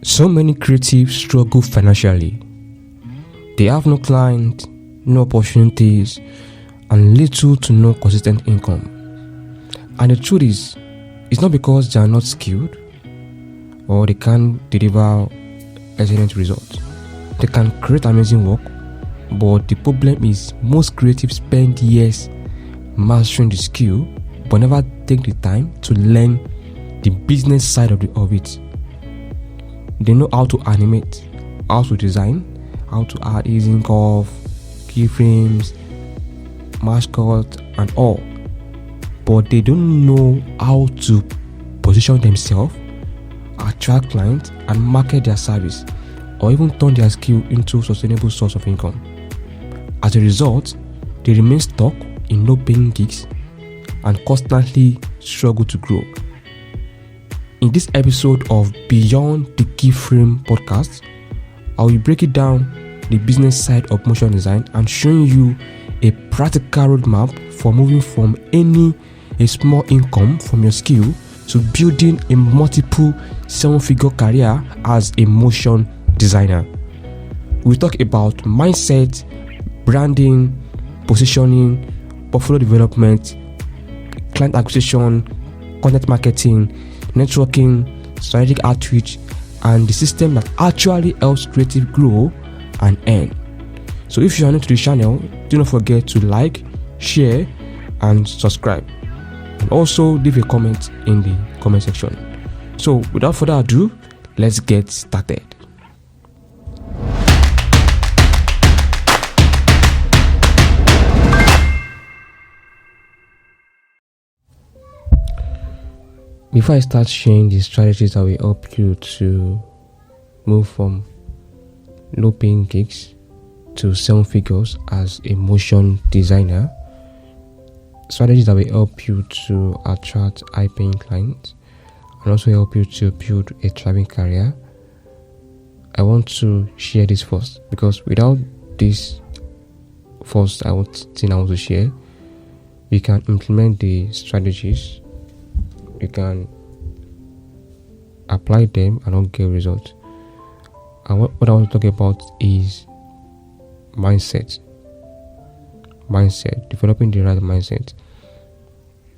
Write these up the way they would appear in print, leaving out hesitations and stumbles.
So many creatives struggle financially. They have no clients, no opportunities, and little to no consistent income. And the truth is, it's not because they are not skilled or they can't deliver excellent results. They can create amazing work, but the problem is most creatives spend years mastering the skill but never take the time to learn the business side of it. They know how to animate, how to design, how to add easing curve, keyframes, mascot, and all. But they don't know how to position themselves, attract clients, and market their service, or even turn their skill into a sustainable source of income. As a result, they remain stuck in low-paying gigs and constantly struggle to grow. In this episode of Beyond The Keyframes Podcast, I will break it down the business side of motion design and showing you a practical roadmap for moving from a small income from your skill to building a multiple seven-figure career as a motion designer. We'll talk about mindset, branding, positioning, portfolio development, client acquisition, content marketing, networking, strategic outreach, and the system that actually helps creative grow and earn. So if you are new to the channel, do not forget to like, share, and subscribe. And also leave a comment in the comment section. So without further ado, let's get started. Before I start sharing the strategies that will help you to move from low-paying gigs to 7 figures as a motion designer, strategies that will help you to attract high-paying clients and also help you to build a thriving career, I want to share this first, because without this first I want to share, you can implement the strategies, you can apply them and not get results. And what I want to talk about is mindset, developing the right mindset.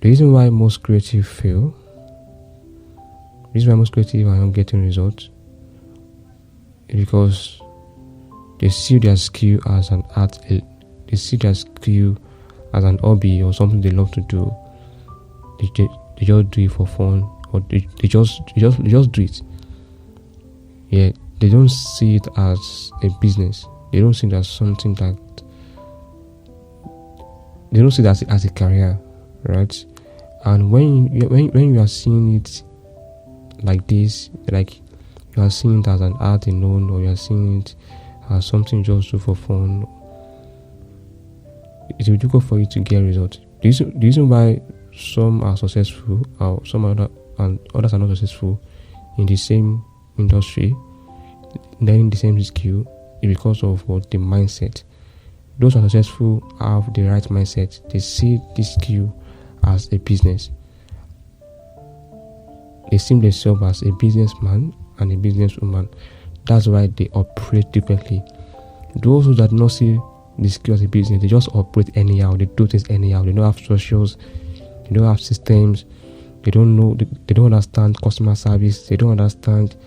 The reason why most creatives fail, the reason why most creatives are not getting results, is because they see their skill as an art, they see their skill as an hobby or something they love to do. They just do it for fun, or they just do it. Yeah, they don't see it as a business. They don't see it as something that they don't see that as a career, right? And when you are seeing it like this, like you are seeing it as an art alone, or you are seeing it as something just do for fun, it will be difficult for you to get results. The reason why some are successful, or and others are not successful in the same industry, learning the same skill, is because of the mindset. Those who are successful have the right mindset. They see this skill as a business. They see themselves as a businessman and a businesswoman. That's why they operate differently. Those who do not see the skill as a business, they just operate anyhow. They do things anyhow. They don't have structures. They don't have systems. They don't know. They don't understand customer service. They don't understand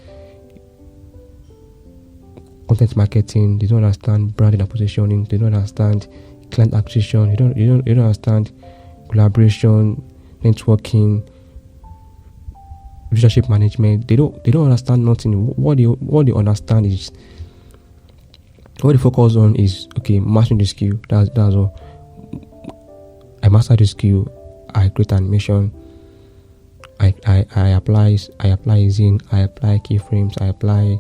content marketing. They don't understand branding and positioning. They don't understand client acquisition. They don't understand collaboration, networking, relationship management. They don't understand nothing. What they understand is, what they focus on is, okay, mastering the skill. That's all. I master the skill. I create animation. I apply easing. I apply keyframes. I apply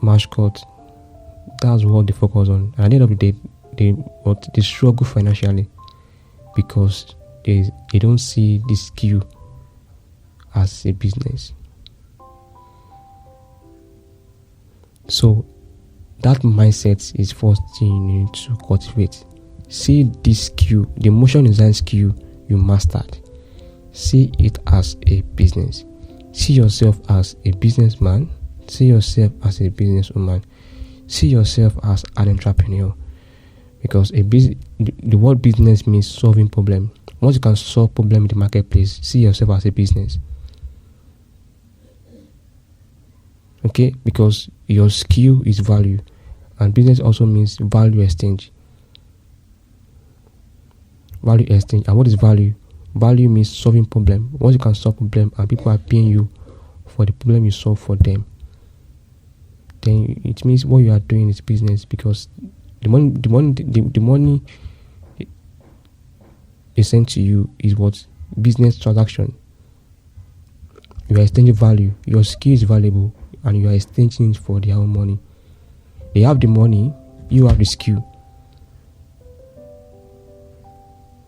mascot. That's what they focus on. And at the end of the day, they struggle financially because they don't see the skill as a business. So that mindset is first thing you need to cultivate. See this skill, the motion design skill you mastered. See it as a business. See yourself as a businessman See yourself as a businesswoman. See yourself as an entrepreneur. Because the word business means solving problem. Once you can solve problem in the marketplace, see yourself as a business. Okay? Because your skill is value. And business also means value exchange. Value exchange. And what is value? Value means solving problem. Once you can solve problem and people are paying you for the problem you solve for them, then it means what you are doing is business, because the money is sent to you is what? Business transaction. You are exchanging value. Your skill is valuable and you are exchanging it for their own money. They have the money, you have the skill.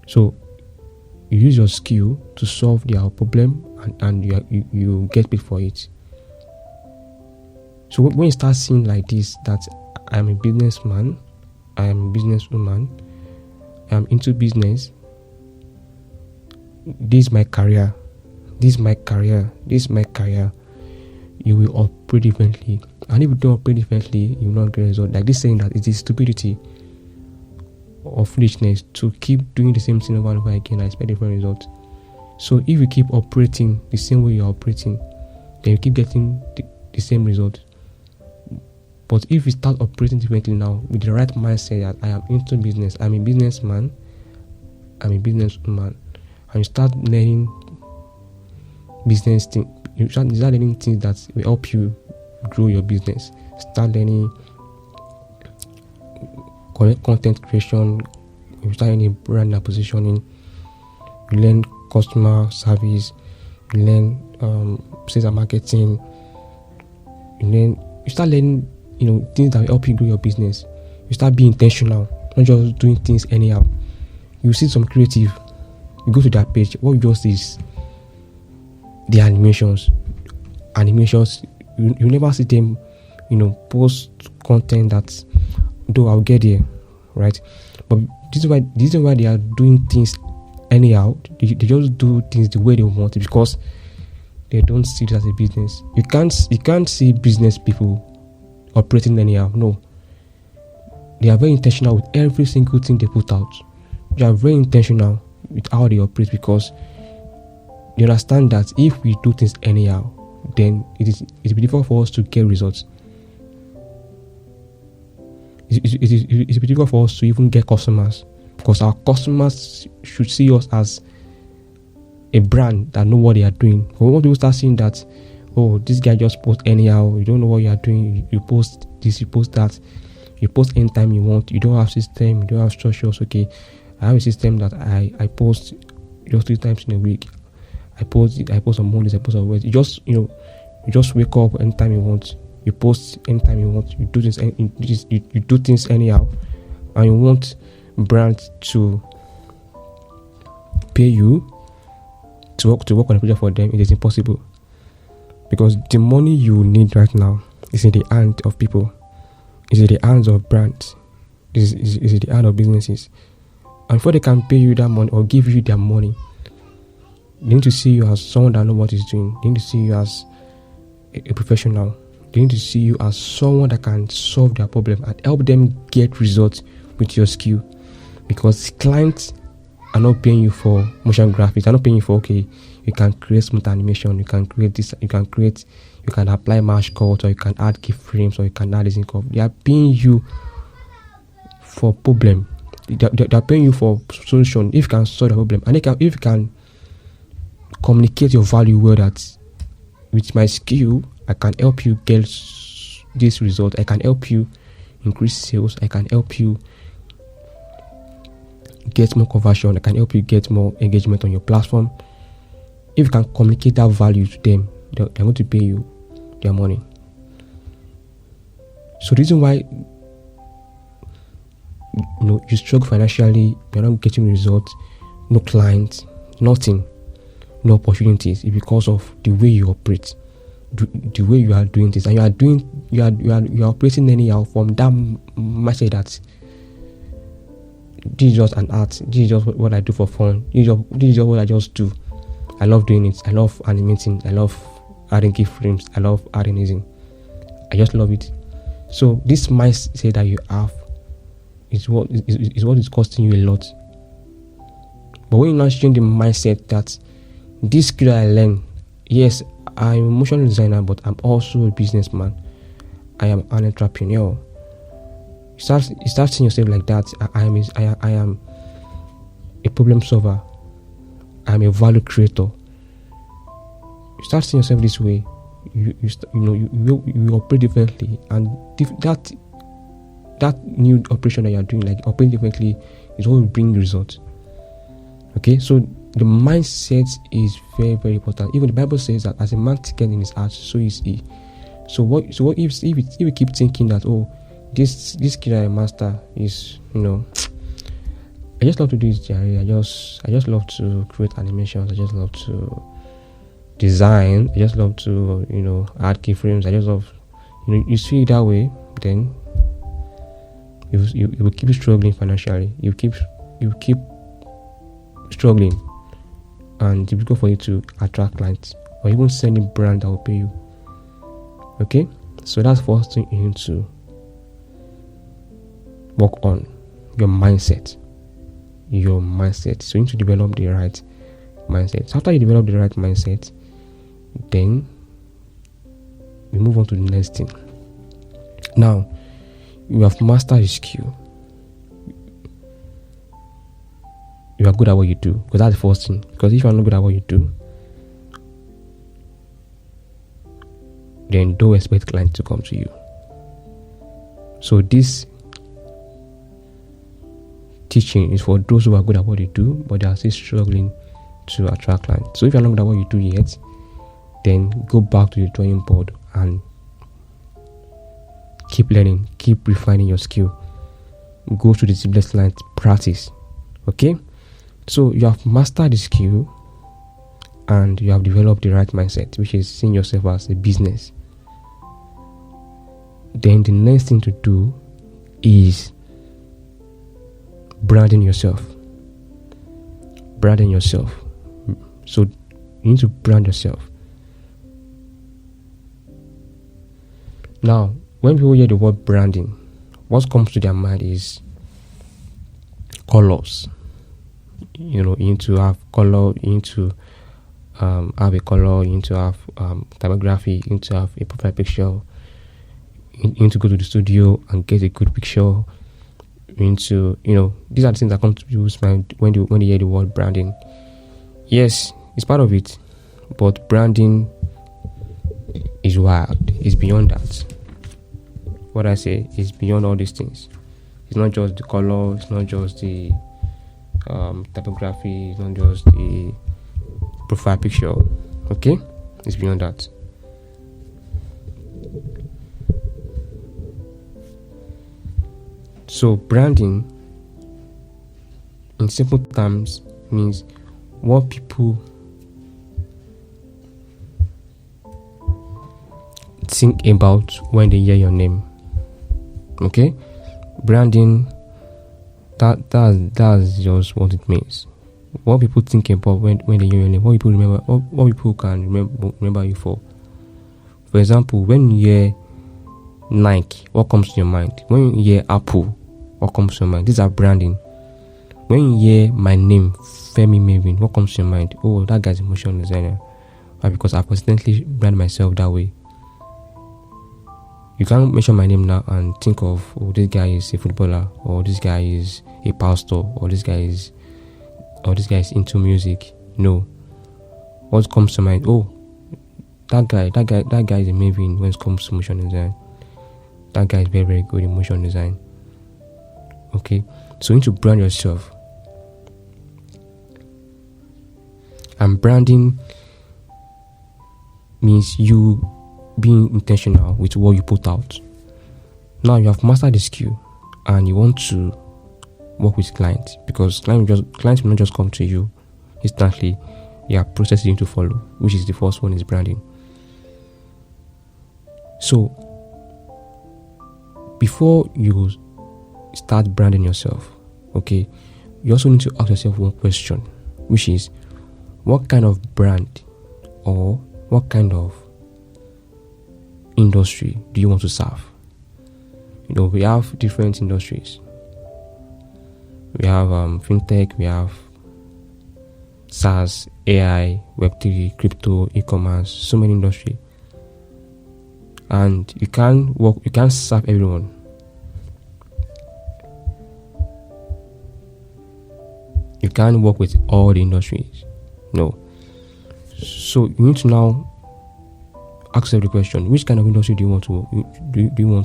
So you use your skill to solve their problem and you get paid for it. So when you start seeing like this, that I'm a businessman, I am a businesswoman, I'm into business, this is my career, you will operate differently. And if you don't operate differently, you will not get a result. Like this saying that it is stupidity or foolishness to keep doing the same thing over and over again and expect different results. So if you keep operating the same way you're operating, then you keep getting the same result. But if you start operating differently now with the right mindset that I am into business, I'm a businessman, I'm a businesswoman, and you start learning business things, you start learning things that will help you grow your business. Start learning content creation, you start learning brand and positioning, you learn customer service, you learn sales and marketing, you start learning things that will help you grow your business. You start being intentional, not just doing things anyhow. You see some creative, you go to that page, what you just see is the animations, you never see them post content that, though I'll get there, right? But this is why they are doing things anyhow. They just do things the way they want it, because they don't see it as a business. You can't see business people operating anyhow. No, they are very intentional with every single thing they put out. They are very intentional with how they operate, because they understand that if we do things anyhow, then it's difficult for us to get results. It's difficult for us to even get customers, because our customers should see us as a brand that know what they are doing. But when people start seeing that, oh, this guy just posts anyhow, you don't know what you are doing, you post this, you post that, you post anytime you want, you don't have system, you don't have structures. Okay, I have a system that I post just 3 times in a week. I post on Mondays, I post on Wednesdays. You just wake up anytime you want, you post anytime you want, you do this, you do things anyhow, and you want brands to pay you to work on a project for them. It is impossible, because the money you need right now is in the hands of people, is in the hands of brands, is in the hands of businesses. And before they can pay you that money or give you their money, they need to see you as someone that knows what he's doing. They need to see you as a professional. They need to see you as someone that can solve their problem and help them get results with your skill. Because clients are not paying you for motion graphics. They're not paying you for, okay, you can create smooth animation, you can create this, you can apply mesh cuts, or you can add keyframes, or you can add this in curve. They are paying you for problem. They are paying you for solution. If you can solve the problem, and if you can communicate your value well, that with my skill I can help you get this result, I can help you increase sales, I can help you get more conversion, I can help you get more engagement on your platform. If you can communicate that value to them, they're going to pay you their money. So the reason why you struggle financially, you're not getting results, no clients, nothing, no opportunities, is because of the way you operate, the way you are doing this, and you are operating anyhow from that mindset that this is just an art, this is just what I do for fun, this is just what I just do. I love doing it, I love animating, I love adding keyframes, I love adding anything. I just love it. So this mindset that you have is what is costing you a lot. But when you now change the mindset that this skill I learned, yes, I'm an emotional designer, but I'm also a businessman. I am an entrepreneur. You start seeing yourself like that. I am a problem solver. I'm a value creator. You start seeing yourself this way. You operate differently, and that new operation that you are doing, like operating differently, is what will bring results. Okay, so the mindset is very, very important. Even the Bible says that as a man thinketh in his heart, so is he. So what if you keep thinking that, oh, this skill I master is, I just love to do it, Jerry. I just love to create animations. I just love to design. I just love to add keyframes. I just love, you see it that way, then you will keep struggling financially. You keep struggling, and it's difficult for you to attract clients or even send a brand that will pay you. Okay, so that's the first thing you need to work on, your mindset. So you need to develop the right mindset. So after you develop the right mindset, then we move on to the next thing. Now you have mastered the skill. You are good at what you do, because that's the first thing. Because if you are not good at what you do, then don't expect clients to come to you. So this teaching is for those who are good at what they do, but they are still struggling to attract clients. So if you are not good at what you do yet, then go back to the drawing board and keep learning, keep refining your skill. Go to the sleepless night practice. Okay? So you have mastered the skill and you have developed the right mindset, which is seeing yourself as a business. Then the next thing to do is branding yourself. So you need to brand yourself. Now, when people hear the word branding, what comes to their mind is colors. You need to have color, you need to have a color, you need to have typography, you need to have a profile picture, you need to go to the studio and get a good picture. You need to, these are the things that come to people's mind when they hear the word branding. Yes, it's part of it, but branding is wild. It's beyond that. What I say is beyond all these things. It's not just the color, it's not just the typography, it's not just the profile picture. Okay, it's beyond that. So branding, in simple terms, means what people think about when they hear your name. Okay, branding, that's just what it means. What people think about when they hear your name, what people remember, what people can remember you for. For example, when you hear Nike, what comes to your mind? When you hear Apple, what comes to your mind? These are branding. When you hear my name, Femi Mavin, what comes to your mind? Oh, that guy's a motion designer. Why? Because I constantly brand myself that way. You can't mention my name now and think of, oh, this guy is a footballer, or this guy is a pastor, or this guy is into music. No. What comes to mind? Oh, that guy is a Mavin when it comes to motion design. That guy is very, very good in motion design. Okay, so you need to brand yourself. And branding means you being intentional with what you put out. Now you have mastered the skill and you want to work with clients, because clients will not just come to you instantly. There are processes you need to follow, which is the first one is branding. So before you start branding yourself, okay, you also need to ask yourself one question, which is, what kind of brand or what kind of industry do you want to serve? We have different industries. We have fintech, we have SaaS, AI, Web3, crypto, e-commerce, so many industries. And you can't serve everyone. You can't work with all the industries. No. So you need to now ask yourself the question: which kind of industry do you want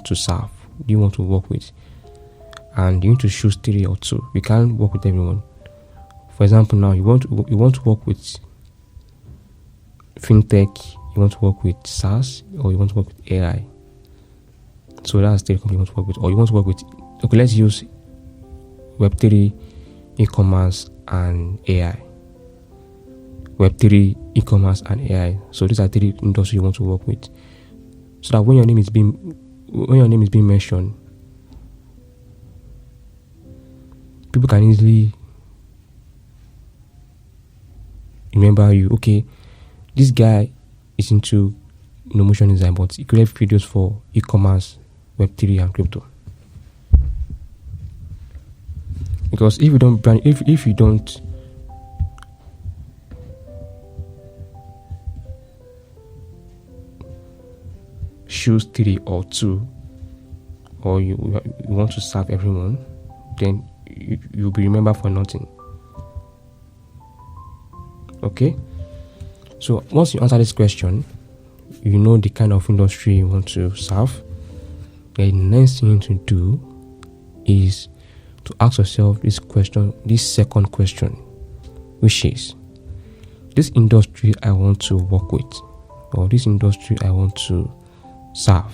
to serve? Do you want to work with? And you need to choose 3 or 2. You can't work with everyone. For example, now you want to work with fintech, you want to work with SaaS, or you want to work with AI. So that's the company you want to work with. Or you want to work with, okay, let's use Web3, e-commerce, and AI. Web3, e-commerce, and AI. So these are 3 industries you want to work with. So that when your name is being mentioned, people can easily remember you. Okay, this guy is into motion design, but he creates videos for e-commerce, Web3, and crypto. Because if you don't brand, if you don't choose 3 or 2, or you want to serve everyone, then you'll be remembered for nothing. Okay, so once you answer this question, you know the kind of industry you want to serve. The next thing to do is to ask yourself this second question, which is: this industry I want to work with, or this industry I want to serve,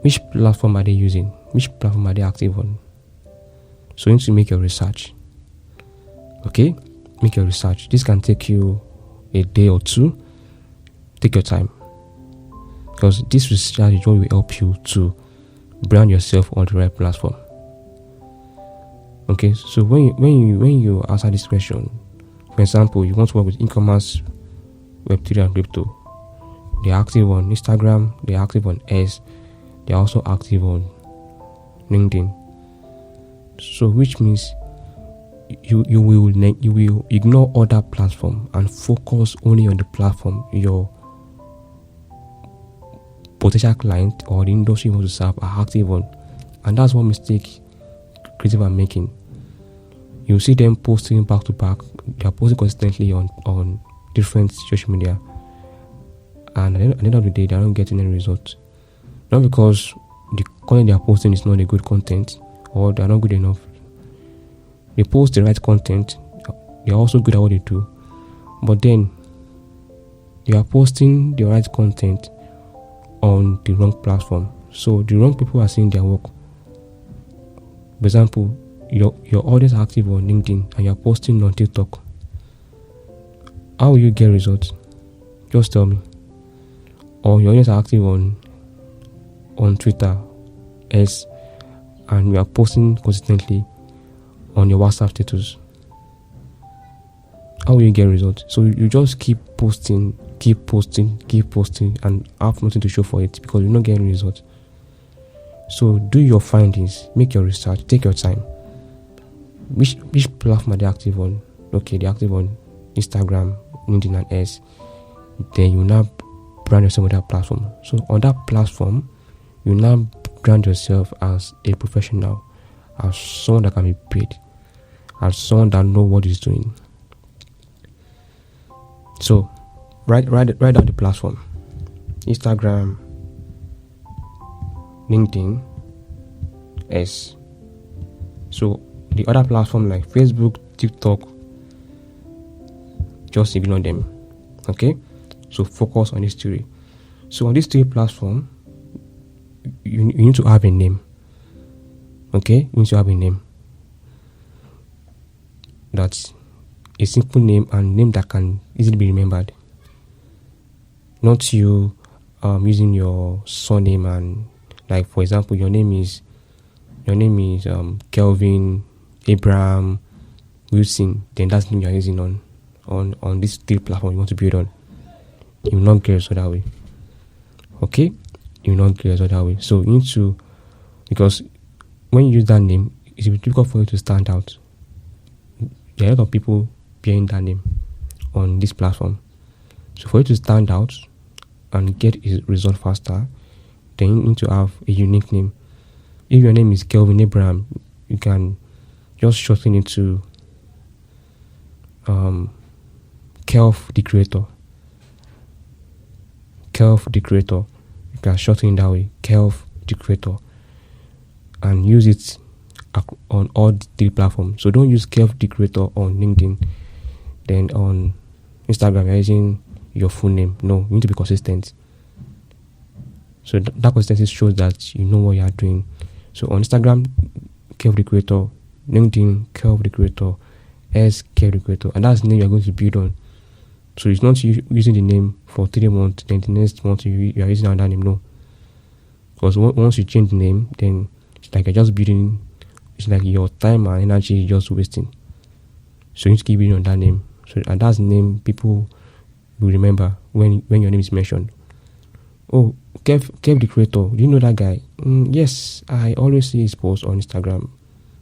which platform are they using? Which platform are they active on? So you need to make your research. Okay, make your research. This can take you a day or 2. Take your time, because this research is what will help you to brand yourself on the right platform. Okay, so when you answer this question, for example, you want to work with e-commerce, Web3, and crypto. They're active on Instagram, they're active on X, they're also active on LinkedIn. So which means you will ignore other platform and focus only on the platform your potential client or the industry you want to serve are active on. And that's one mistake creative are making. You see them posting back to back. They are posting consistently on different social media, and at the end of the day, they are not getting any results. Not because the content they are posting is not a good content, or they are not good enough. They post the right content. They are also good at what they do, but then they are posting the right content on the wrong platform. So the wrong people are seeing their work. For example, your audience are active on LinkedIn and you are posting on TikTok. How will you get results? Just tell me. Or your audience are active on Twitter, X, and you are posting consistently on your WhatsApp status. How will you get results? So you just keep posting, and have nothing to show for it because you're not getting results. So do your findings, make your research, take your time. Which platform are they active on? Okay, they're active on Instagram, LinkedIn, and X. Then you now brand yourself on that platform. So on that platform, you now brand yourself as a professional, as someone that can be paid, as someone that knows what he's doing. So write down the platform: Instagram, LinkedIn, X. So the other platform like Facebook, TikTok, just ignore them. Okay, so focus on these 3. So on these 3 platforms, you need to have a name. Okay, you need to have a name. That's a simple name, and name that can easily be remembered. Not you using your surname, and like, for example, your name is Kelvin Abraham Wilson. Then that's the name you're using on this 3 platform you want to build on. You will not get so that way. Okay, you will not get result that way. So you need to, because when you use that name, it will be difficult for you to stand out. There are a lot of people bearing that name on this platform. So for you to stand out and get a result faster, then you need to have a unique name. If your name is Kelvin Abraham, you can just shorten it to Kelv the Creator. Kelv the Creator. You can shorten it that way, Kelv the Creator, and use it on all the three platforms. So don't use Kelv the Creator on LinkedIn, then on Instagram you're using your full name. No, you need to be consistent. So that consistency shows that you know what you are doing. So on Instagram, Kelv the Creator, LinkedIn, Kelv the Creator, Kelv the Creator, and that's the name you're going to build on. So it's not you using the name for 3 months, then the next month you are using another name. No, because once you change the name, then it's like you're just building. It's like your time and energy is just wasting. So you need to keep building on that name. So and that's the name people will remember when your name is mentioned. Oh, Kev the Creator, do you know that guy? Yes, I always see his posts on Instagram.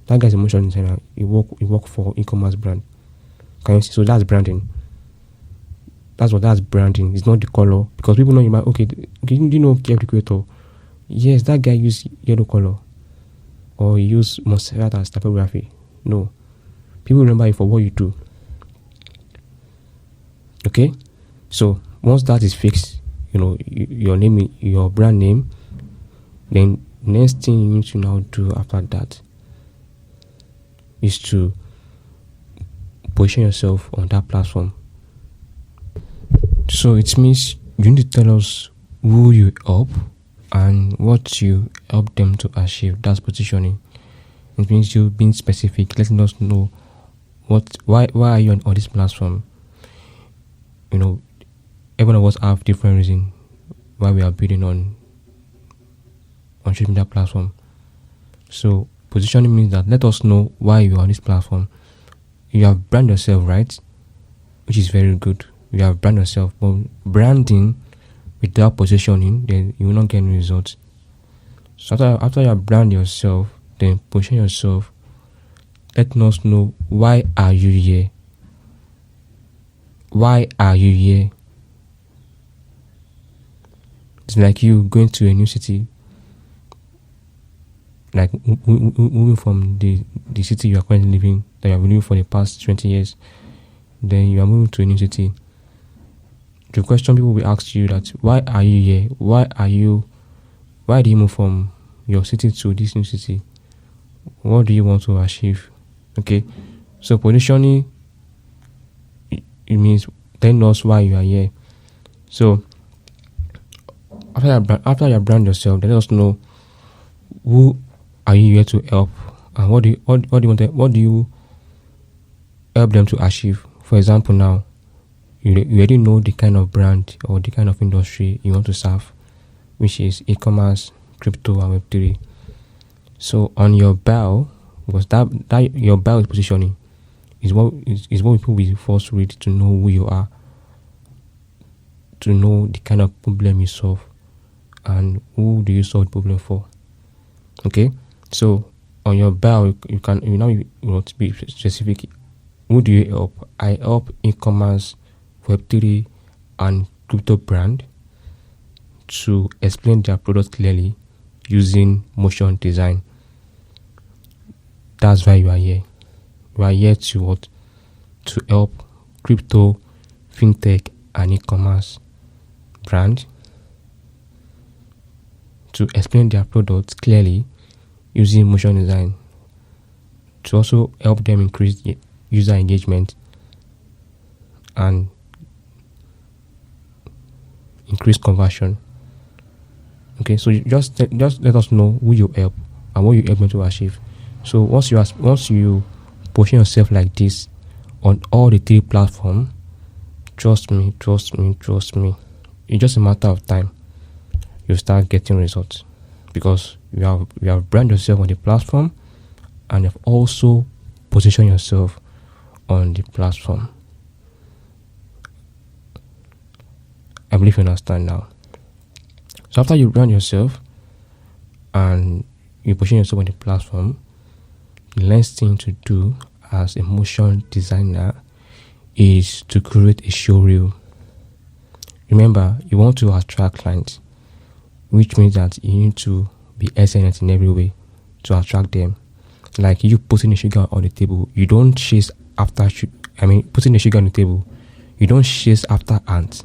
That guy's a motion designer. He work for e-commerce brand. Can you see? So that's branding. That's branding. It's not the color, because people know you might. Okay, do you know Kev the Creator? Yes, that guy use yellow color, or he use Montserrat as typography. No, people remember you for what you do. Okay, so once that is fixed, your name, your brand name, then next thing you need to now do after that is to position yourself on that platform. So it means you need to tell us who you help and what you help them to achieve. That's positioning. It means you being specific, letting us know why are you on all this platform. Every one of us have different reasons why we are building on social media platform. So positioning means that let us know why you are on this platform. You have brand yourself, right? Which is very good. You have brand yourself, but branding without positioning, then you will not get any results. So after you have brand yourself, then position yourself. Let us know why are you here. Why are you here? It's like you going to a new city, like moving from the city you are currently living, that you have been living for the past 20 years. Then you are moving to a new city. The question people will ask you that why are you here? Why do you move from your city to this new city? What do you want to achieve? Okay, so positioning, it means telling us why you are here. So after you brand yourself, then let us know who are you here to help, and what do you help them to achieve. For example, now you already know the kind of brand or the kind of industry you want to serve, which is e-commerce, crypto, and Web3. So on your bio, because that your bio is positioning, is what people will first read to know who you are, to know the kind of problem you solve, and who do you solve the problem for. Okay, so on your bio, you want to be specific. Who do you help? I help e-commerce, Web3, and crypto brand to explain their product clearly using motion design. That's why you are here. You are here to help crypto, fintech, and e-commerce brand to explain their products clearly using motion design, to also help them increase user engagement and increase conversion. Okay, so just let us know who you help and what you help them to achieve. So once you position yourself like this on all the three platforms, trust me, it's just a matter of time. You start getting results, because you have brand yourself on the platform, and you've also positioned yourself on the platform. I believe you understand now. So after you brand yourself and you position yourself on the platform, the next thing to do as a motion designer is to create a show reel. Remember, you want to attract clients, which means that you need to be excellent in every way to attract them. Like you putting the sugar on the table, you don't chase after putting the sugar on the table, you don't chase after ants,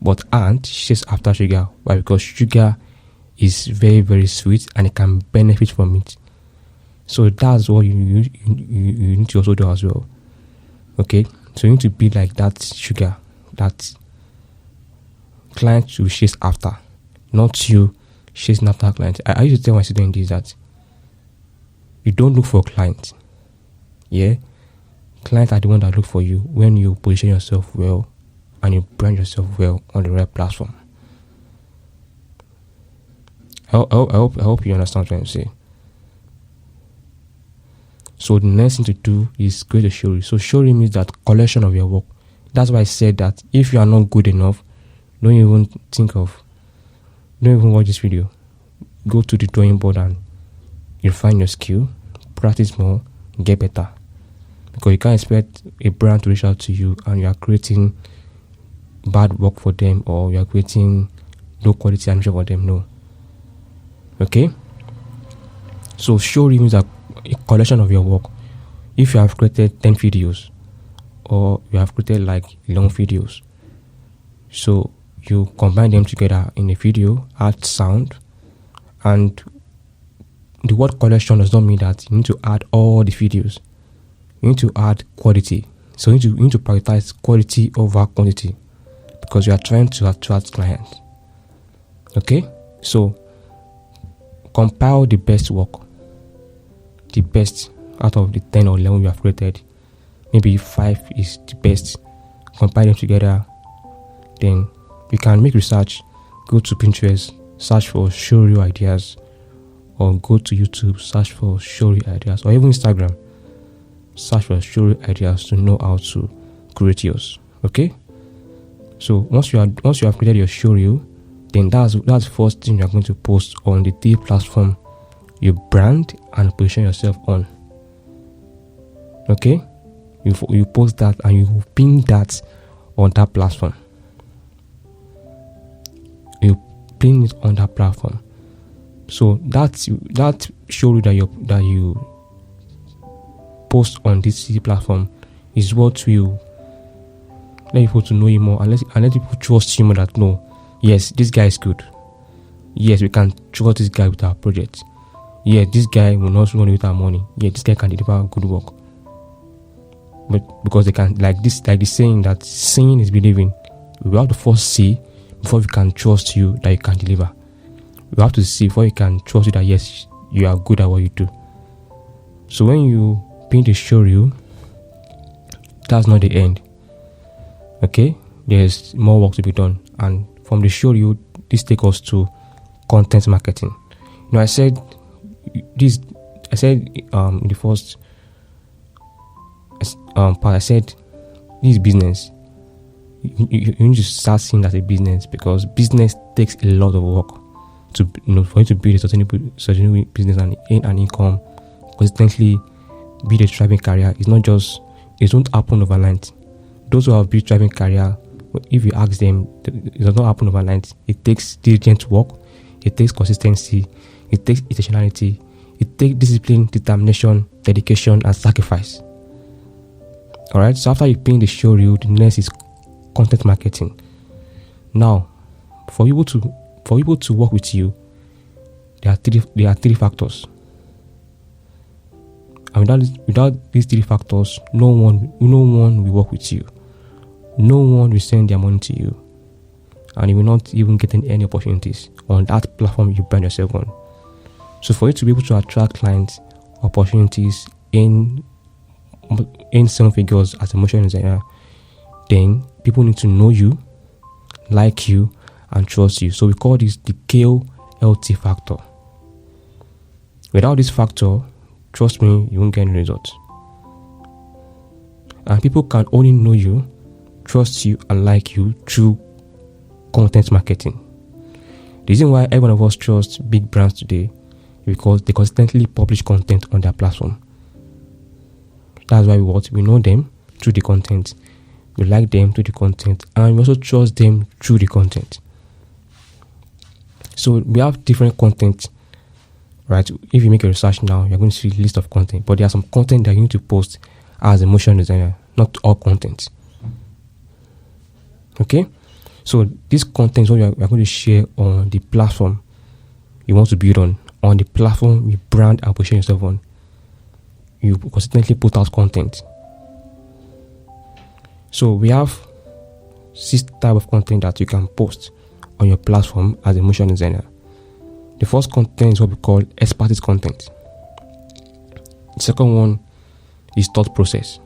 but ants chase after sugar. Why? Because sugar is very, very sweet and it can benefit from it. So that's what you need to also do as well. Okay, so you need to be like that sugar that clients will chase after, not you chasing after clients. I used to tell my students this, that you don't look for clients. Yeah, clients are the ones that look for you when you position yourself well and you brand yourself well on the right platform. I hope you understand what I'm saying. So the next thing to do is create a show reel. So show reel means that collection of your work. That's why I said that if you are not good enough, don't even watch this video. Go to the drawing board and refine your skill, practice more, get better. Because you can't expect a brand to reach out to you and you are creating bad work for them, or you are creating low quality animation for them. No. Okay? So show reel means that a collection of your work. If you have created 10 videos or you have created like long videos, so you combine them together in a video, add sound, and the word collection does not mean that you need to add all the videos. You need to add quality. So you need to prioritize quality over quantity because you are trying to attract clients. Okay? So compile the best work, the best out of the 10 or 11 you have created. Maybe 5 is the best. Compile them together. Then you can make research. Go to Pinterest, search for show reel ideas, or go to YouTube, search for show reel ideas, or even Instagram, search for show reel ideas to know how to create yours. Okay? So once you have created your show reel, then that's the first thing you are going to post on the D platform you brand and position yourself on. Okay? You post that and you pin that on that platform. You pin it on that platform. So that show reel that you post on this C platform is what will let people to know you more and let people trust you more, that no, yes, this guy is good. Yes, we can trust this guy with our project. Yeah, this guy will not run with our money. Yeah, this guy can deliver good work. But because they can, like the saying that seeing is believing. We have to first see before we can trust you that you can deliver. We have to see before we can trust you that yes, you are good at what you do. So when you pin the show reel, that's not the end. Okay, there's more work to be done, and from the show reel, this takes us to content marketing. I said this. I said in the first part, I said this is business. You need to start seeing that a business, because business takes a lot of work to for you to build a sustainable business and earn an income consistently, build a thriving career. It won't happen overnight. Those who have built thriving career, if you ask them, it does not happen overnight. It takes diligent work, it takes consistency, it takes intentionality, it takes discipline, determination, dedication, and sacrifice. Alright, so after you pin the show reel, the next is content marketing. Now, for people to work with you, there are three factors. And without these three factors, no one will work with you. No one will send their money to you, and you will not even get any opportunities on that platform you brand yourself on. So for you to be able to attract clients, opportunities in 7 figures as a motion designer, then people need to know you, like you, and trust you. So we call this the KOLT factor. Without this factor, trust me, you won't get any results. And people can only know you, trust you, and like you through content marketing. The reason why every one of us trusts big brands today is because they constantly publish content on their platform. That's why we know them through the content. We like them through the content, and we also trust them through the content. So we have different content, right? If you make a research now, you're going to see a list of content, but there are some content that you need to post as a motion designer, not all content. Okay? So this content is what you're going to share on the platform you want to build on the platform you brand and position yourself on. You consistently put out content. So we have 6 types of content that you can post on your platform as a motion designer. The first content is what we call expertise content. The second one is thought process.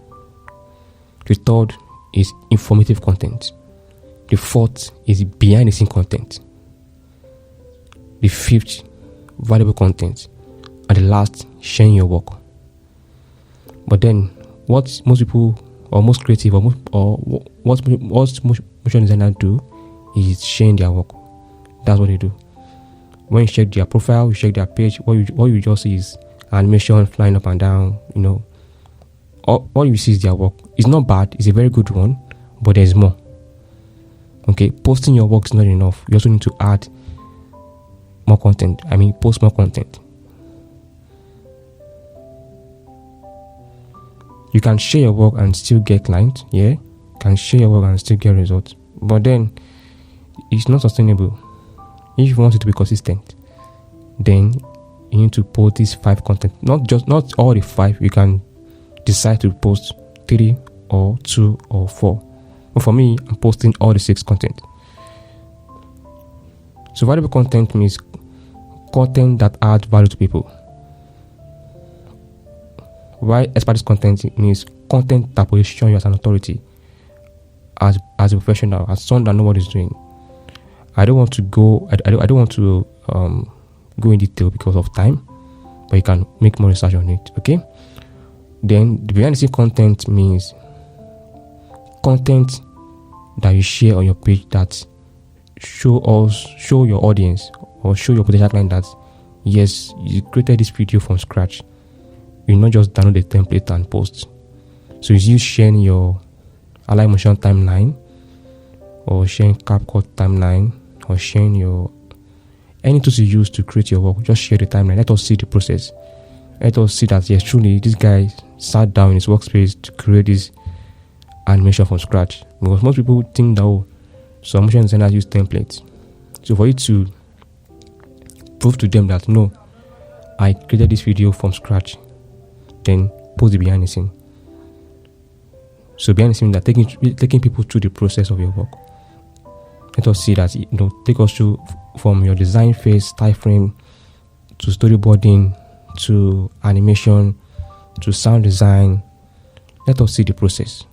The third is informative content. The fourth is behind the scene content. The fifth, valuable content. And the last, sharing your work. But then, what most people, or most creative, what motion designers do is sharing their work. That's what they do. When you check their profile, you check their page, what you just see is animation flying up and down, All you see is their work. It's not bad, it's a very good one, but there's more. Okay, posting your work is not enough. You also need to add more content. Post more content. You can share your work and still get clients, yeah? You can share your work and still get results. But then, it's not sustainable. If you want it to be consistent, then you need to post these 5 content. Not all the 5. You can decide to post 3 or 2 or 4. But for me, I'm posting all the 6 content. So valuable content means content that adds value to people. While expertise content means content that positions you as an authority, as a professional, as someone that knows what is doing. I don't want to go in detail because of time, but you can make more research on it. Okay. Then the behind the scene content means content that you share on your page that show your audience or show your potential client that yes, you created this video from scratch. You not just download the template and post. So it's you sharing your Align Motion timeline, or sharing CapCut timeline, or sharing your any tools you use to create your work. Just share the timeline. Let us see the process. Let us see that yes, truly this guy sat down in his workspace to create this animation from scratch. Because most people think that some motion designers use templates. So for you to prove to them that no, I created this video from scratch, then post the behind the scene. So behind the scene, that taking people through the process of your work. Let us see that take us through from your design phase, style frame, to storyboarding, to animation, to sound design. Let us see the process.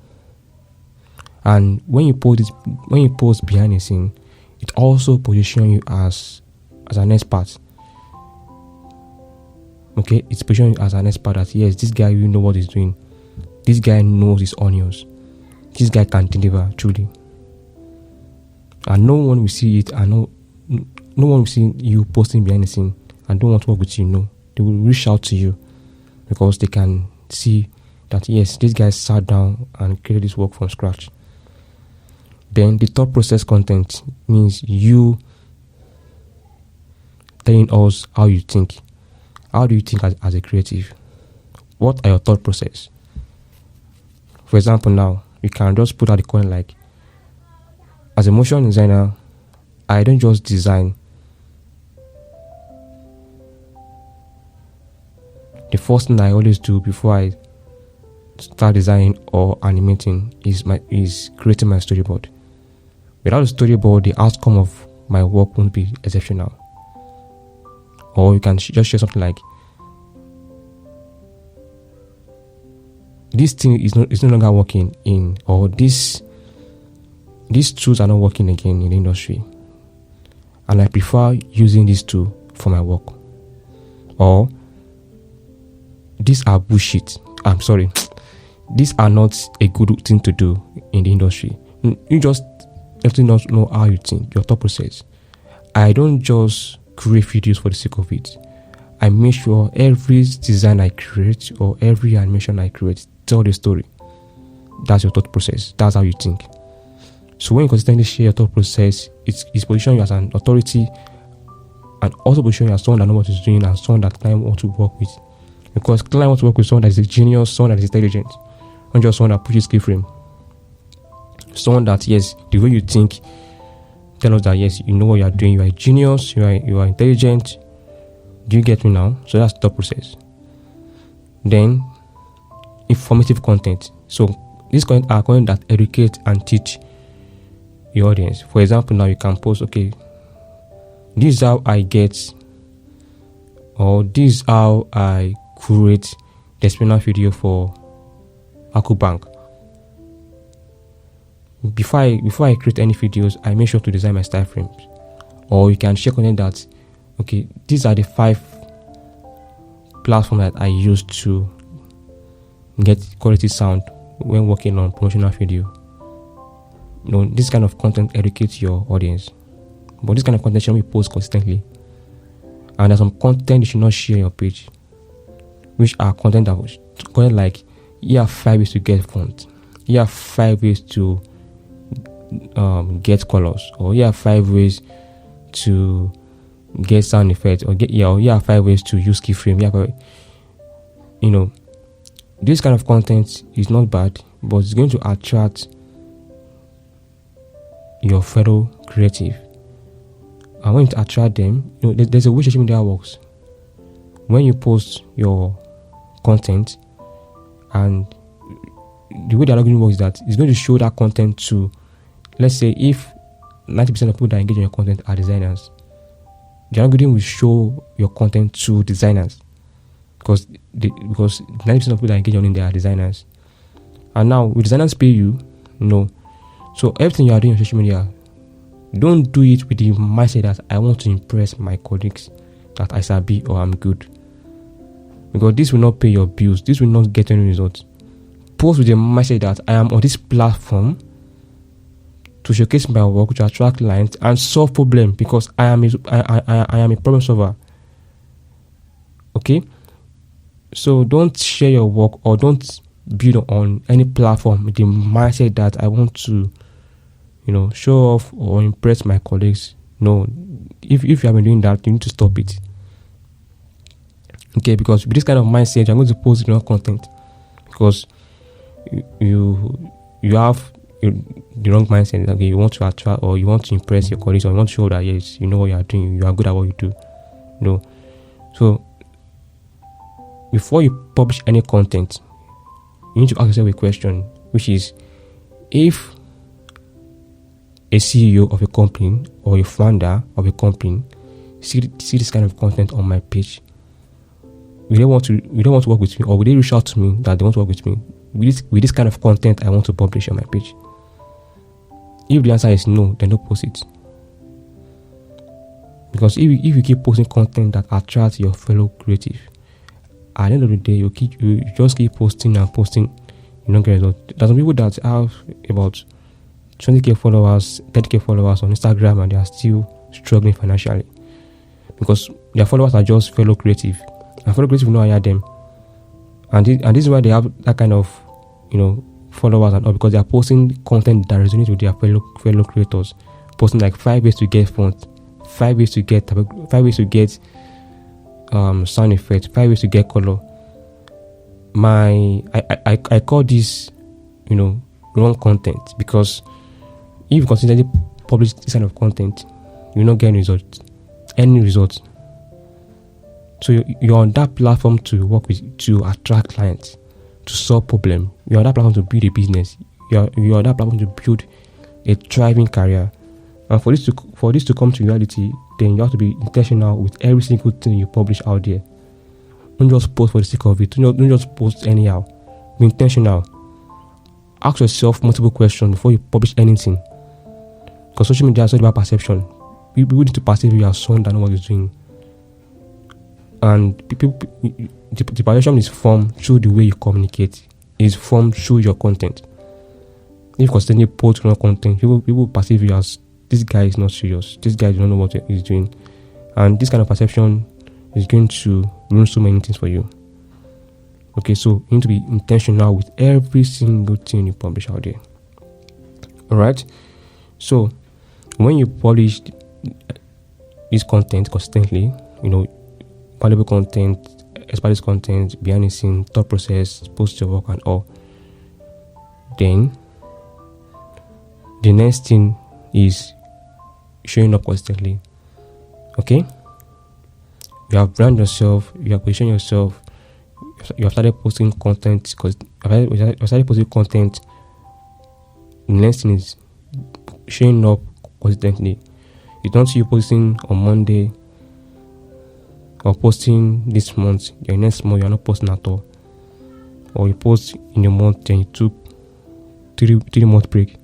And when you post behind the scene, it also positions you as an expert. Okay, it's positioning you as an expert that yes, this guy will know what he's doing. This guy knows his onions. This guy can deliver truly. And no one will see it, and no one will see you posting behind the scene and don't want to work with you. No, they will reach out to you because they can see that yes, this guy sat down and created this work from scratch. Then the thought process content means you telling us how you think. How do you think as a creative? What are your thought process? For example, now you can just put out the comment like, as a motion designer, I don't just design. The first thing I always do before I start designing or animating is creating my storyboard. Without a storyboard, the outcome of my work won't be exceptional. Or you can just share something like, this thing is no longer working in, or these tools are not working again in the industry, and I prefer using this tool for my work. Or these are bullshit. I'm sorry. These are not a good thing to do in the industry. You just let us know how you think, your thought process. I don't just create videos for the sake of it. I make sure every design I create or every animation I create tell the story. That's your thought process. That's how you think. So when you consistently share your thought process, it's position you as an authority, and also position you as someone that knows what is doing and someone that client want to work with. Because client wants to work with someone that is a genius, someone that is intelligent, not just someone that pushes keyframe. Someone that, yes, the way you think, tell us that yes, you know what you are doing, you are a genius, you are intelligent. Do you get me now? So that's the thought process. Then informative content. So these content are content that educate and teach your audience. For example, now you can post, okay, this is how I get, or this is how I create the explainer video for Bank. Before I create any videos, I make sure to design my style frames. Or you can share content that, okay, these are the 5 platforms that I use to get quality sound when working on promotional video. This kind of content educates your audience. But this kind of content should not be posted consistently. And there's some content you should not share on your page, which are content like, here are 5 ways to get font. Here are 5 ways to get colors, or here are 5 ways to get sound effects, or here are 5 ways to use keyframe. This kind of content is not bad, but it's going to attract your fellow creative. And when you attract them, there's a way social media works. When you post your content, and the way the algorithm works is that it's going to show that content to, let's say, if 90% of people that engage in your content are designers, the algorithm will show your content to designers because 90% of people that engage on it, they are designers. And now, will designers pay you? No. So everything you are doing on social media, don't do it with the mindset that I want to impress my colleagues, that I sabi or I'm good. Because this will not pay your bills. This will not get any results. Post with the mindset that I am on this platform to showcase my work, to attract clients and solve problems, because I am a problem solver. Okay? So don't share your work or don't build on any platform with the mindset that I want to, show off or impress my colleagues. No. If you have been doing that, you need to stop it. Okay, because with this kind of mindset, you're going to post your content because you have the wrong mindset. Okay, you want to attract or you want to impress your colleagues, or you want to show that yes, you know what you are doing, you are good at what you do. No. So before you publish any content, you need to ask yourself a question, which is, if a CEO of a company or a founder of a company see this kind of content on my page, will they want to work with me, or will they reach out to me that they want to work with me with this kind of content I want to publish on my page? If the answer is no, then don't post it. Because if you keep posting content that attracts your fellow creative, at the end of the day, you just keep posting and posting, you don't get results. There's some people that have about 20k followers, 30k followers on Instagram, and they are still struggling financially because their followers are just fellow creative, and fellow creative will not hire them. And this is why they have that kind of, followers and all, because they are posting content that resonates with their fellow creators, posting like 5 ways to get font, 5 ways to get sound effects, 5 ways to get color. I call this, wrong content, because if you consistently publish this kind of content, you will not get any results. So you're on that platform to work with, to attract clients, to solve problems. You're on that platform to build a business. You're on that platform to build a thriving career. And for this to come to reality, then you have to be intentional with every single thing you publish out there. Don't just post for the sake of it. Don't just post anyhow. Be intentional. Ask yourself multiple questions before you publish anything. Because social media is not about perception. People need to perceive you as someone that knows what you're doing. And the perception is formed through the way you communicate. It's formed through your content. If you constantly post content, people perceive you as this guy is not serious. This guy does not know what he's doing. And this kind of perception is going to ruin so many things for you. Okay, so you need to be intentional with every single thing you publish out there. Alright? So, when you publish this content consistently, valuable content, expertise content, behind the scene, thought process, post your work and all, then the next thing is showing up consistently. Okay? You have branded yourself, you have positioned yourself, you have started posting content, because you have started posting content. The next thing is showing up consistently. You don't see you posting on Monday or posting this month, your next month you're not posting at all. Or you post in a month, then you took 3 month break.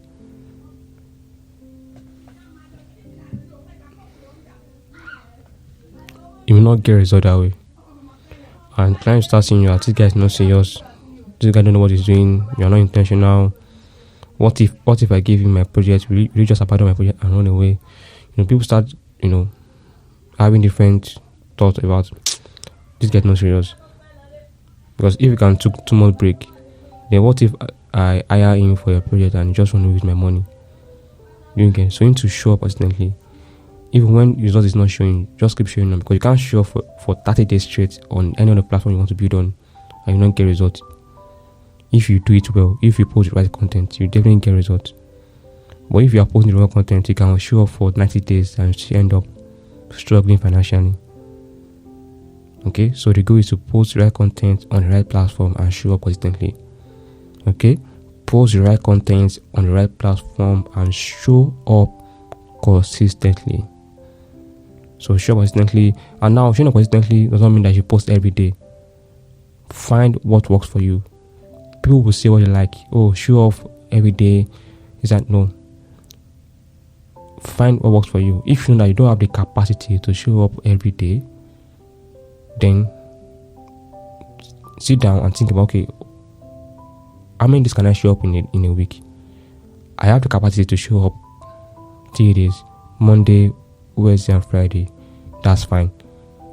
You will not get result that way. And clients start seeing you as this guy is not serious. This guy don't know what he's doing. You're not intentional. What if I give him my project? Will you just abandon my project and run away? People start, having different thoughts about this guy is not serious. Because if you can took 2 month break, then what if I hire him for your project and just want to use my money? You get? So you need to show up consistently. Even when result is not showing, just keep showing them, because you can't show up for 30 days straight on any other platform you want to build on and you don't get results. If you do it well, if you post the right content, you definitely get results. But if you are posting the wrong content, you can show up for 90 days and still end up struggling financially. Okay, so the goal is to post the right content on the right platform and show up consistently. Okay, post the right content on the right platform and show up consistently. So show up consistently. And now showing up consistently doesn't mean that you post every day. Find what works for you. People will say what they like. Oh, show off every day. Is that no? Find what works for you. If you know that you don't have the capacity to show up every day, then sit down and think about, okay, how many days can I show up in a week? I have the capacity to show up 3 days, Monday, Wednesday and Friday. That's fine.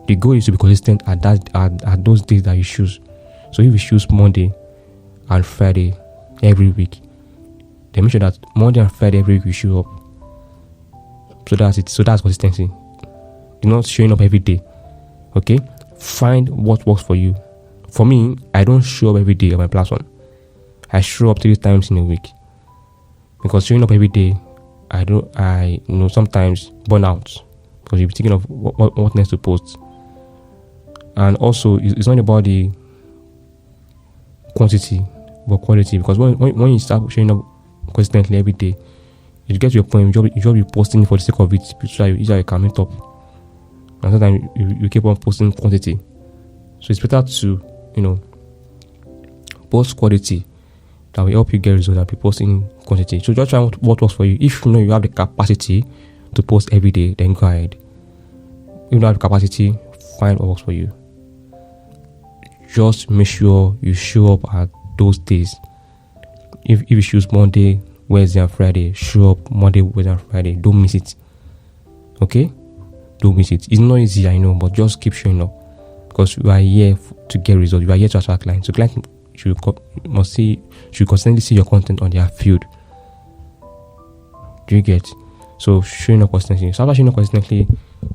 The goal is to be consistent at those days that you choose. So if you choose Monday and Friday every week, then make sure that Monday and Friday every week you show up. So that's it. So that's consistency. You're not showing up every day. Okay? Find what works for you. For me, I don't show up every day on my platform. I show up 3 times in a week. Because showing up every day, I sometimes burn out. Because you'll be thinking of what next to post. And also, it's not about the quantity, but quality. Because when you start showing up consistently every day, you get to your point, you just be posting for the sake of it, so that you can meet up. And sometimes you keep on posting quantity. So it's better to, post quality that will help you get results than be posting quantity. So just try what works for you. If you know you have the capacity to post every day, then go ahead. If you don't have the capacity, find what works for you. Just make sure you show up at those days. If you choose Monday, Wednesday and Friday, show up Monday, Wednesday and Friday. Don't miss it. Okay? Don't miss it. It's not easy, I know, but just keep showing up. Because we are here to get results. We are here to attract clients. So clients should constantly see your content on their field. Do you get? So showing up constantly. So after showing up constantly,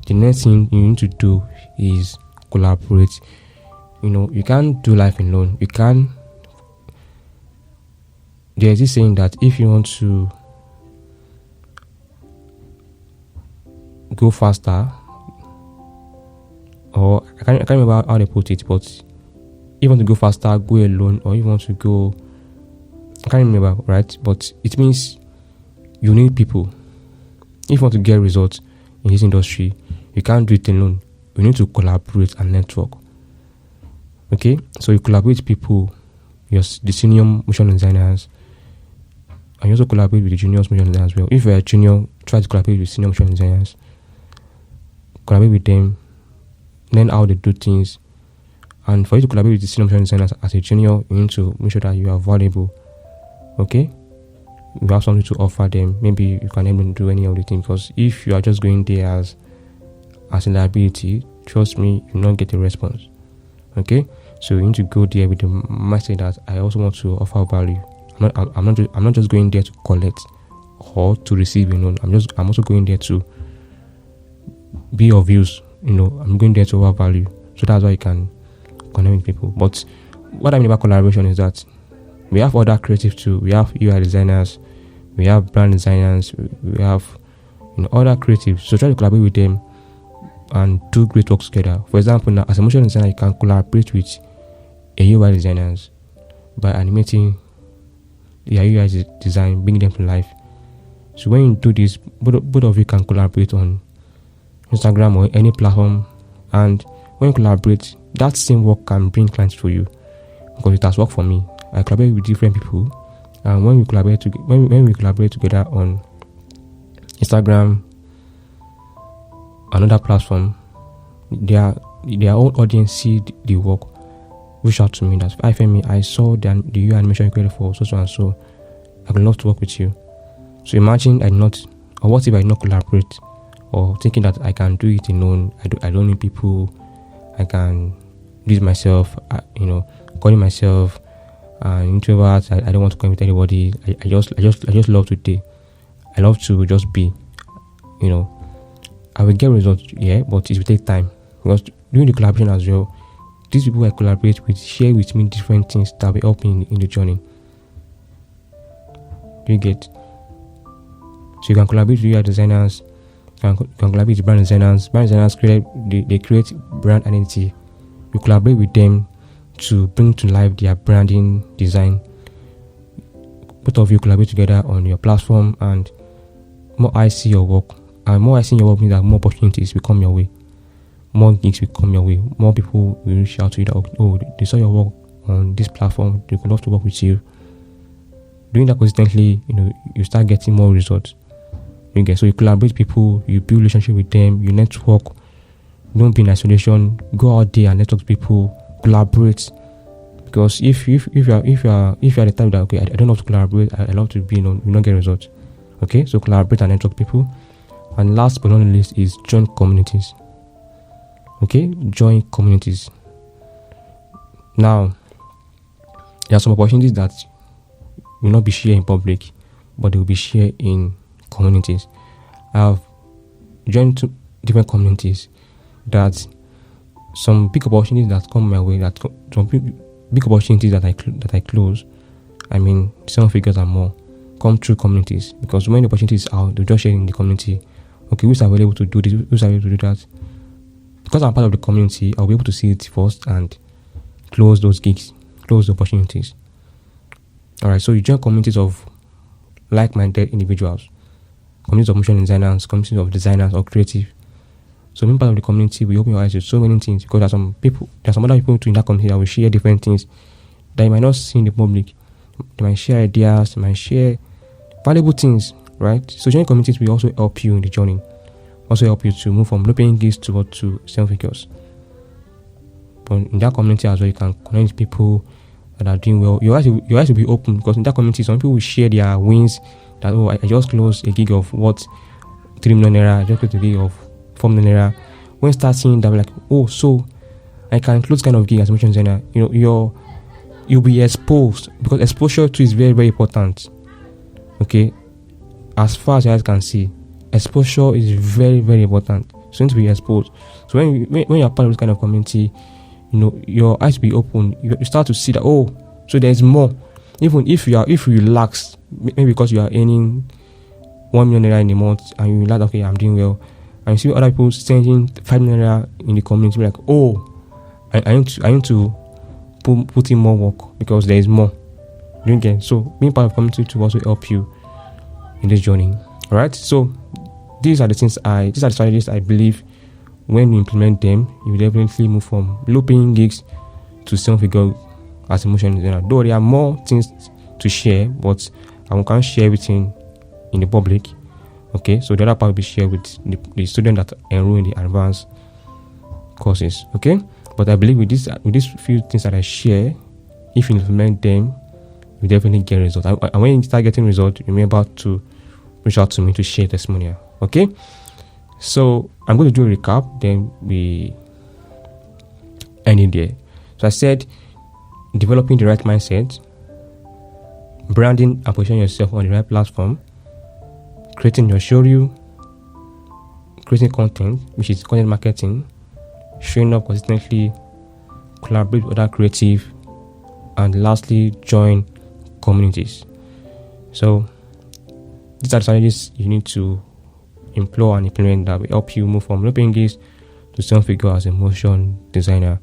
the next thing you need to do is collaborate. You can't do life alone. There's this saying that if you want to go faster, or I can't remember how they put it, but if you want to go faster, go alone, or if you want to go, I can't remember, right? But it means you need people. If you want to get results in this industry, you can't do it alone. You need to collaborate and network. Okay? So you collaborate with people, the senior motion designers, and you also collaborate with the junior motion designers as well. If you're a junior, try to collaborate with senior motion designers. Collaborate with them, learn how they do things. And for you to collaborate with the senior motion designers as a junior, you need to make sure that you are valuable. Okay? you have something to offer them, maybe you can help them do any of the things. Because if you are just going there as a liability, trust me, you will not get a response. Okay, so you need to go there with the mindset that I also want to offer value. I'm not just going there to collect or to receive. I'm also going there to be of use. I'm going there to offer value. So that's why you can connect with people. But what I mean about collaboration is that we have other creative too. We have UI designers, we have brand designers, we have other creatives. So try to collaborate with them and do great work together. For example, now as a motion designer, you can collaborate with a UI designers by animating their UI design, bringing them to life. So when you do this, both of you can collaborate on Instagram or any platform, and when you collaborate, that same work can bring clients for you, because it has worked for me. I collaborate with different people, and when we collaborate together on Instagram, another platform, their own audience see the work, reach out to me that I saw the UI animation you created for so and so. I would love to work with you. So imagine what if I not collaborate, or thinking that I can do it alone. I don't need people. I can do it myself. Calling myself an introvert. I don't want to connect with anybody. I just love to do. I love to just be. I will get results, but it will take time, because during the collaboration as well, these people I collaborate with share with me different things that will help me in the journey. Do you get? So you can collaborate with UI designers, you can collaborate with brand designers. Brand designers create brand identity. You collaborate with them to bring to life their branding design. Both of you collaborate together on your platform, and more I see your work. And more I see your work means that more opportunities will come your way. More gigs will come your way. More people will reach out to you that, they saw your work on this platform, they would love to work with you. Doing that consistently, you start getting more results. So you collaborate with people, you build relationship with them, you network. Don't be in isolation. Go out there and network with people. Collaborate. Because if you are the type that I don't love to collaborate, I love to be, you not get results. Okay, so collaborate and network people. And last but not least is join communities. Okay, join communities. Now, there are some opportunities that will not be shared in public, but they will be shared in communities. I have joined two different communities that some big opportunities that come my way, some big opportunities that I close, 7 figures and more, come through communities. Because when the opportunity is out, they just share in the community. Okay, who's available to do this? Who's available to do that? Because I'm part of the community, I'll be able to see it first and close those gigs, close the opportunities. Alright, so you join communities of like-minded individuals, communities of motion designers, communities of designers or creative. So being part of the community will open your eyes to so many things, because there are some other people in that community that will share different things that you might not see in the public. They might share ideas, they might share valuable things, right? So joining communities will also help you in the journey, also help you to move from low-paying gigs to 7 figures. But in that community as well, you can connect with people that are doing well. Your eyes will be open, because in that community, some people will share their wins. That I just closed a gig of 3 million naira. I just closed a gig of 4 million naira. When you start seeing that, like, so I can close kind of gig as a motion designer. You'll be exposed, because exposure too is very, very important. Okay, as far as your eyes can see, exposure is very, very important. So you need to be exposed. So when you're part of this kind of community, your eyes will be open. You start to see that so there's more. Even if you relax, maybe because you are earning 1 million naira in a month, and you realize, okay, I'm doing well, and you see other people sending 5 million naira in the community, like, I need to put in more work, because there is more. So being part of the community to also help you in this journey. Alright, so these are the strategies I believe when you implement them, you will definitely move from low-paying gigs to 7-figure as a motion designer. Though there are more things to share, but I can't share everything in the public. Okay, so the other part will be shared with the student that enroll in the advanced courses. Okay, but I believe with these few things that I share, if you implement them, you definitely get results. And when you start getting results, remember to reach out to me to share testimonial. Okay? So I'm going to do a recap, then we end it there. So I said developing the right mindset, branding and positioning yourself on the right platform, creating your showreel, creating content, which is content marketing, showing up consistently, collaborate with other creative, and lastly, join communities. So these are the strategies you need to employ and implement that will help you move from low paying gigs to seven figure as a motion designer.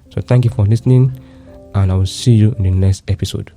So thank you for listening, and I will see you in the next episode.